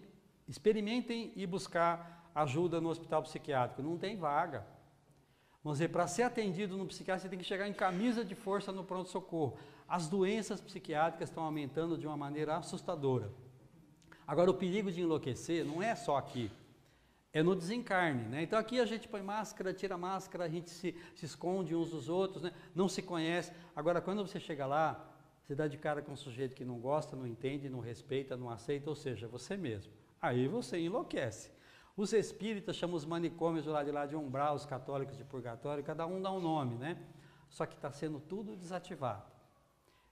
experimentem ir buscar ajuda no hospital psiquiátrico, não tem vaga. Vamos dizer, para ser atendido no psiquiatra, você tem que chegar em camisa de força no pronto-socorro. As doenças psiquiátricas estão aumentando de uma maneira assustadora. Agora, o perigo de enlouquecer não é só aqui, é no desencarne, né? Então aqui a gente põe máscara, tira máscara, a gente se esconde uns dos outros, né? Não se conhece. Agora, quando você chega lá, você dá de cara com um sujeito que não gosta, não entende, não respeita, não aceita, ou seja, você mesmo. Aí você enlouquece. Os espíritas chamam os manicômios do lado de lá de umbral, os católicos de purgatório, cada um dá um nome, né? Só que está sendo tudo desativado.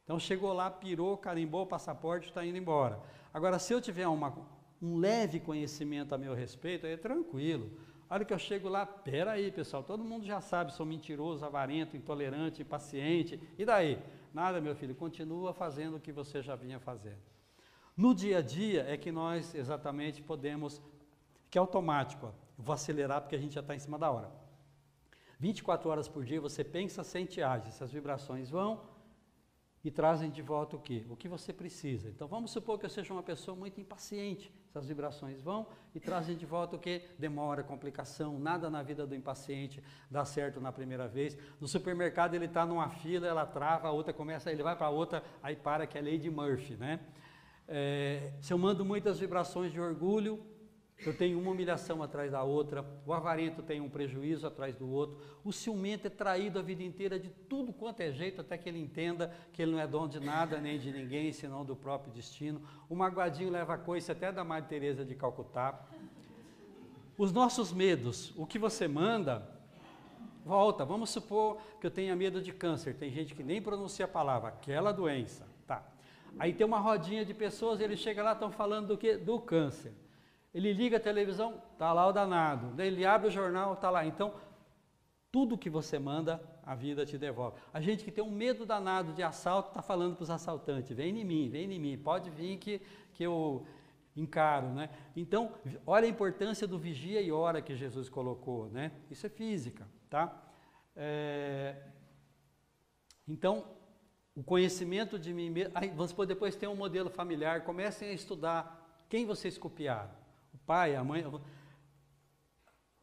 Então chegou lá, pirou, carimbou o passaporte, está indo embora. Agora, se eu tiver um leve conhecimento a meu respeito, aí é tranquilo. A hora que eu chego lá, peraí pessoal, todo mundo já sabe, sou mentiroso, avarento, intolerante, impaciente, e daí? Nada, meu filho, continua fazendo o que você já vinha fazendo. No dia a dia é que nós exatamente podemos, que é automático, ó, eu vou acelerar porque a gente já está em cima da hora. 24 horas por dia você pensa, sente e age, essas vibrações vão e trazem de volta o quê? O que você precisa. Então vamos supor que eu seja uma pessoa muito impaciente, essas vibrações vão e trazem de volta o quê? Demora, complicação, nada na vida do impaciente dá certo na primeira vez. No supermercado ele está numa fila, ela trava, a outra começa, ele vai para a outra, aí para, que é a lei de Murphy, né? Se eu mando muitas vibrações de orgulho, eu tenho uma humilhação atrás da outra, o avarento tem um prejuízo atrás do outro, o ciumento é traído a vida inteira de tudo quanto é jeito, até que ele entenda que ele não é dono de nada nem de ninguém, senão do próprio destino. O magoadinho leva a coice até da Madre Teresa de Calcutá. Os nossos medos, o que você manda, volta. Vamos supor que eu tenha medo de câncer, tem gente que nem pronuncia a palavra, aquela doença, tá. Aí tem uma rodinha de pessoas, ele chega lá, estão falando do quê? Do câncer. Ele liga a televisão, está lá o danado. Ele abre o jornal, está lá. Então, tudo que você manda, a vida te devolve. A gente que tem um medo danado de assalto, está falando para os assaltantes, vem em mim, pode vir que eu encaro, né? Então, olha a importância do vigia e ora que Jesus colocou, né? Isso é física, tá? Então, o conhecimento de mim mesmo... Aí, vamos supor, depois tem um modelo familiar, comecem a estudar quem vocês copiaram. O pai, a mãe,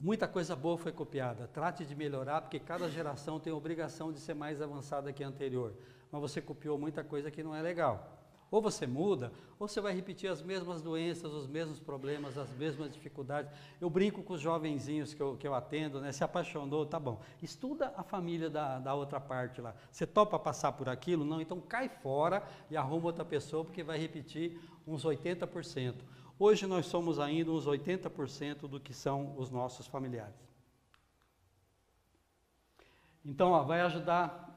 muita coisa boa foi copiada. Trate de melhorar, porque cada geração tem a obrigação de ser mais avançada que a anterior. Mas você copiou muita coisa que não é legal. Ou você muda, ou você vai repetir as mesmas doenças, os mesmos problemas, as mesmas dificuldades. Eu brinco com os jovenzinhos que eu atendo, né? Se apaixonou, tá bom. Estuda a família da outra parte lá. Você topa passar por aquilo? Não, então cai fora e arruma outra pessoa, porque vai repetir uns 80%. Hoje nós somos ainda uns 80% do que são os nossos familiares. Então, ó, vai ajudar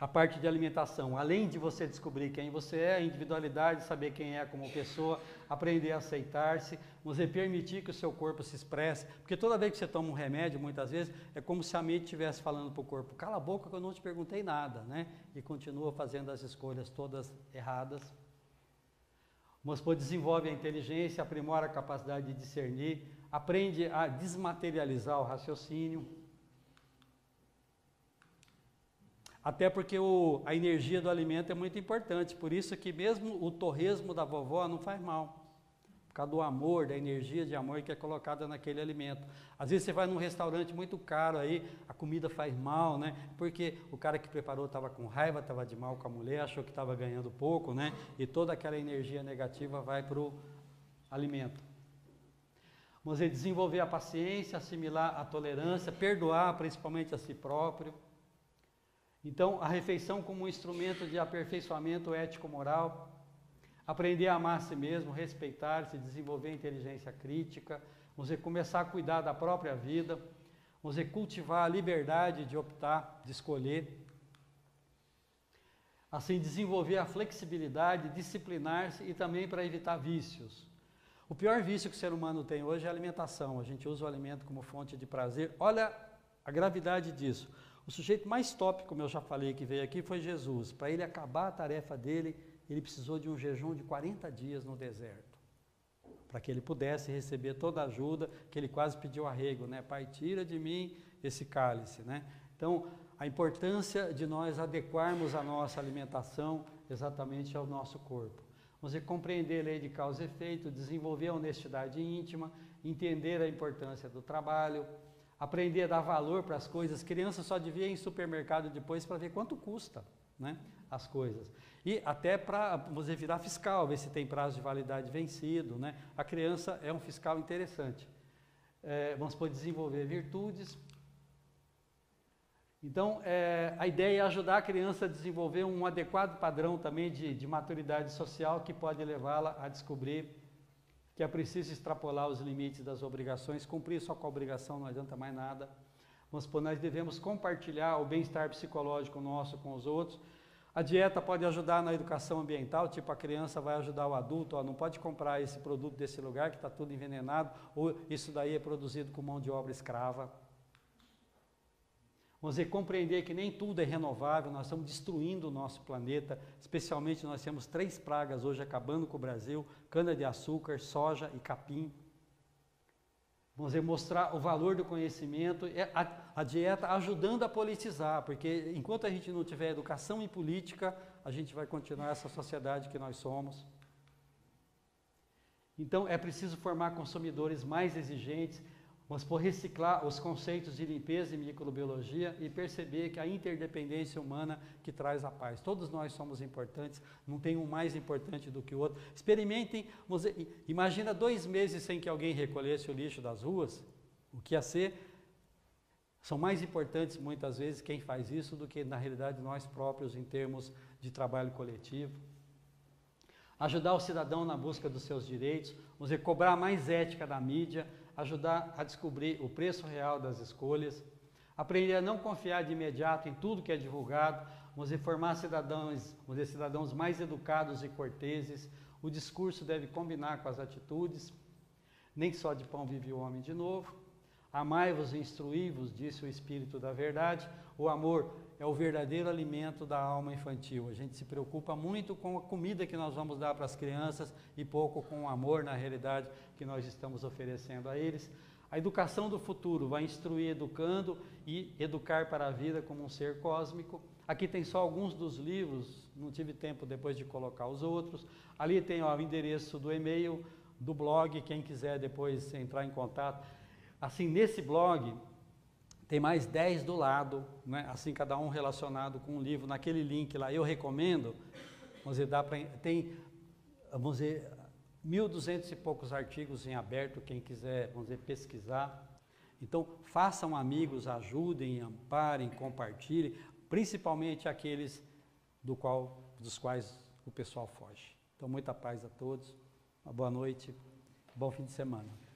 a parte de alimentação. Além de você descobrir quem você é, a individualidade, saber quem é como pessoa, aprender a aceitar-se, você permitir que o seu corpo se expresse. Porque toda vez que você toma um remédio, muitas vezes, é como se a mente estivesse falando para o corpo, cala a boca que eu não te perguntei nada, né? E continua fazendo as escolhas todas erradas. Mas desenvolve a inteligência, aprimora a capacidade de discernir, aprende a desmaterializar o raciocínio. Até porque a energia do alimento é muito importante, por isso que mesmo o torresmo da vovó não faz mal. Por causa do amor, da energia de amor que é colocada naquele alimento. Às vezes você vai num restaurante muito caro aí, a comida faz mal, né? Porque o cara que preparou estava com raiva, estava de mal com a mulher, achou que estava ganhando pouco, né? E toda aquela energia negativa vai para o alimento. Você desenvolver a paciência, assimilar a tolerância, perdoar principalmente a si próprio. Então, a refeição como um instrumento de aperfeiçoamento ético-moral, aprender a amar a si mesmo, respeitar-se, desenvolver a inteligência crítica, você começar a cuidar da própria vida, você cultivar a liberdade de optar, de escolher, assim desenvolver a flexibilidade, disciplinar-se e também para evitar vícios. O pior vício que o ser humano tem hoje é a alimentação, a gente usa o alimento como fonte de prazer, olha a gravidade disso. O sujeito mais top, como eu já falei, que veio aqui foi Jesus. Para ele acabar a tarefa dele, ele precisou de um jejum de 40 dias no deserto. Para que ele pudesse receber toda a ajuda, que ele quase pediu arrego, né? Pai, tira de mim esse cálice, né? Então, a importância de nós adequarmos a nossa alimentação exatamente ao nosso corpo. Você compreender a lei de causa e efeito, desenvolver a honestidade íntima, entender a importância do trabalho, aprender a dar valor para as coisas. Criança só devia ir em supermercado depois para ver quanto custa, né, as coisas. E até para você virar fiscal, ver se tem prazo de validade vencido, né? A criança é um fiscal interessante. Vamos poder desenvolver virtudes. Então, a ideia é ajudar a criança a desenvolver um adequado padrão também de maturidade social que pode levá-la a descobrir que é preciso extrapolar os limites das obrigações, cumprir só com a obrigação não adianta mais nada. Vamos supor, nós devemos compartilhar o bem-estar psicológico nosso com os outros. A dieta pode ajudar na educação ambiental, tipo a criança vai ajudar o adulto, ó, não pode comprar esse produto desse lugar que está tudo envenenado, ou isso daí é produzido com mão de obra escrava. Vamos dizer, compreender que nem tudo é renovável, nós estamos destruindo o nosso planeta, especialmente nós temos 3 pragas hoje acabando com o Brasil, cana-de-açúcar, soja e capim. Vamos dizer, mostrar o valor do conhecimento, a dieta ajudando a politizar, porque enquanto a gente não tiver educação e política, a gente vai continuar essa sociedade que nós somos. Então é preciso formar consumidores mais exigentes, vamos por reciclar os conceitos de limpeza e microbiologia e perceber que a interdependência humana que traz a paz. Todos nós somos importantes, não tem um mais importante do que o outro. Experimentem, imagina 2 meses sem que alguém recolhesse o lixo das ruas, o que ia ser, são mais importantes muitas vezes quem faz isso do que na realidade nós próprios em termos de trabalho coletivo. Ajudar o cidadão na busca dos seus direitos, vamos dizer, cobrar mais ética da mídia, ajudar a descobrir o preço real das escolhas, aprender a não confiar de imediato em tudo que é divulgado, vamos dizer, formar cidadãos mais educados e corteses, o discurso deve combinar com as atitudes, nem só de pão vive o homem de novo, amai-vos e instruí-vos, disse o Espírito da Verdade, o amor é o verdadeiro alimento da alma infantil. A gente se preocupa muito com a comida que nós vamos dar para as crianças e pouco com o amor, na realidade, que nós estamos oferecendo a eles. A educação do futuro vai instruir educando e educar para a vida como um ser cósmico. Aqui tem só alguns dos livros, não tive tempo depois de colocar os outros. Ali tem o endereço do e-mail, do blog, quem quiser depois entrar em contato. Assim, nesse blog tem mais 10 do lado, né? Assim, cada um relacionado com um livro. Naquele link lá, eu recomendo, vamos dizer, tem, vamos dizer, 1.200 e poucos artigos em aberto, quem quiser, vamos dizer, pesquisar. Então, façam amigos, ajudem, amparem, compartilhem, principalmente aqueles dos quais o pessoal foge. Então, muita paz a todos, uma boa noite, bom fim de semana.